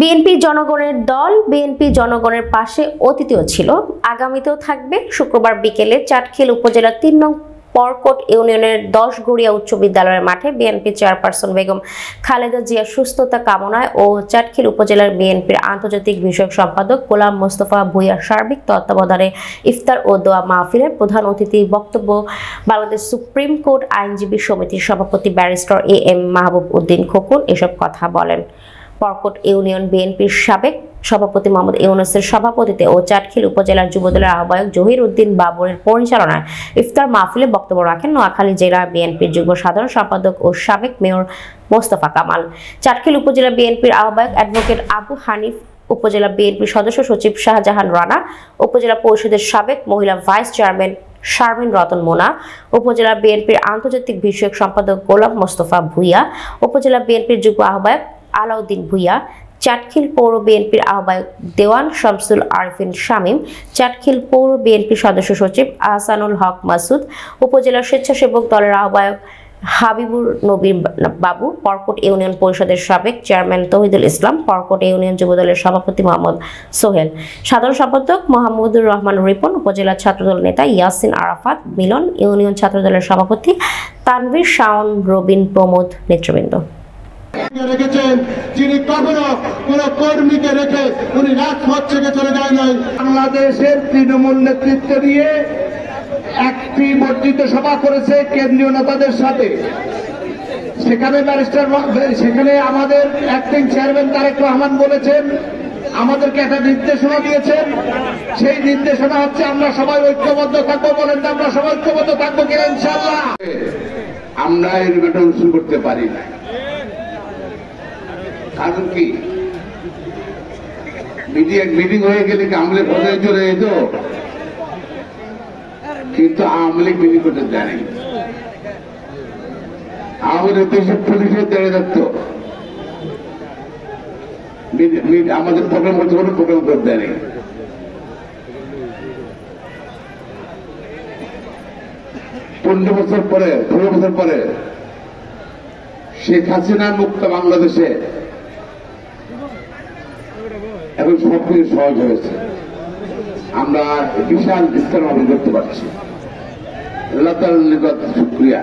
BNP জনগণের দল BNP জনগণের পাশে অতীতেও ছিল, আগামীতেও থাকবে। শুক্রবার বিকেলে চাটখিল উপজেলার ৩ নং পরকট ইউনিয়নের ১০ গড়িয়া উচ্চ বিদ্যালয়ের মাঠে বিএনপি চেয়ারপারসন বেগম খালেদা জিয়ার সুস্থতা কামনায় ও চাটখিল উপজেলার বিএনপির আন্তর্জাতিক বিষয়ক সম্পাদক গোলাম মোস্তফা ভূঁইয়ার সার্বিক তত্ত্বাবধানে ইফতার ও দোয়া মাহফিলের প্রধান অতিথি বক্তব্য বাংলাদেশ সুপ্রিম কোর্ট আইনজীবী সমিতির সভাপতি ব্যারিস্টার এ.এম. মাহবুব উদ্দিন খোকন এসব কথা বলেন। পরকট ইউনিয়ন বিএনপির সাবেক সভাপতি মোহাম্মদ ইউনুসের সভাপতিত্বে ও চাটখিল উপজেলার যুবদলের আহ্বায়ক জহির উদ্দিন বাবরের পরিচালনায় ইফতার মাহফিলে বক্তব্য রাখেন নোয়াখালী জেলা বিএনপির যুগ্ম সাধারণ সম্পাদক ও সাবেক মেয়র মোস্তফা কামাল, চাটখিল উপজেলা বিএনপির আহ্বায়ক অ্যাডভোকেট আবু হানিফ, উপজেলা বিএনপির সদস্য সচিব শাহজাহান রানা, উপজেলা পরিষদের সাবেক মহিলা ভাইস চেয়ারম্যান শারমিন রতন মোনা, উপজেলা বিএনপির আন্তর্জাতিক বিষয়ক সম্পাদক গোলাম মোস্তফা ভূঁইয়া, উপজেলা বিএনপির যুগ্ম আহ্বায়ক আলাউদ্দিন ভূঁইয়া, চাটখিল পৌর বিএনপির আহ্বায়ক দেওয়ান শামসুল আরিফিন শামীম, চাটখিল পৌর বিএনপির সদস্য সচিব আহসানুল হক মাসুদ, উপজেলা স্বেচ্ছাসেবক দলের আহ্বায়ক হাবিবুর নবীর বাবু, পরকট ইউনিয়ন পরিষদের সাবেক চেয়ারম্যান তৌহিদুল ইসলাম, পরকট ইউনিয়ন যুবদলের সভাপতি মোহাম্মদ সোহেল, সাধারণ সম্পাদক মোহাম্মদুর রহমান রিপন, উপজেলা ছাত্রদল নেতা ইয়াসিন আরাফাত মিলন, ইউনিয়ন ছাত্রদলের সভাপতি তানভীর শাওন, রবিন প্রমোদ নেতৃবৃন্দ। রেখেছেন যিনি কখনো কোন কর্মীকে রেখে উনি রাজপথ থেকে চলে যায় নাই। বাংলাদেশের তৃণমূল নেতৃত্ব দিয়ে একটি বর্ধিত সভা করেছে কেন্দ্রীয় নেতাদের সাথে। সেখানে আমাদের অ্যাক্টিং চেয়ারম্যান তারেক রহমান বলেছেন, আমাদেরকে একটা নির্দেশনা দিয়েছেন। সেই নির্দেশনা হচ্ছে আমরা সবাই ঐক্যবদ্ধ থাকবো। বলেন আমরা সবাই ঐক্যবদ্ধ থাকবো কিনা? ইনশাআল্লাহ। আমরা এরকম শুরু করতে পারি না। কারণ কি, মিটিং হয়ে গেলে কি আমলে পর্যায়ে চলে যেত, কিন্তু আওয়ামী লীগ মিটিং করতে দেয়। আমাদের দেশের পুলিশের দাঁড়িয়ে থাকত, আমাদের প্রোগ্রাম করতে কোনো প্রোগ্রাম করতে দেয়। 15 বছর পরে 16 বছর পরে শেখ হাসিনা মুক্ত বাংলাদেশে এখন সবকিছু সহজ হয়েছে। আমরা বিশাল ইফতার মাহফিল করতে পারছি। আল্লাহ তাআলার নিকট শুকরিয়া।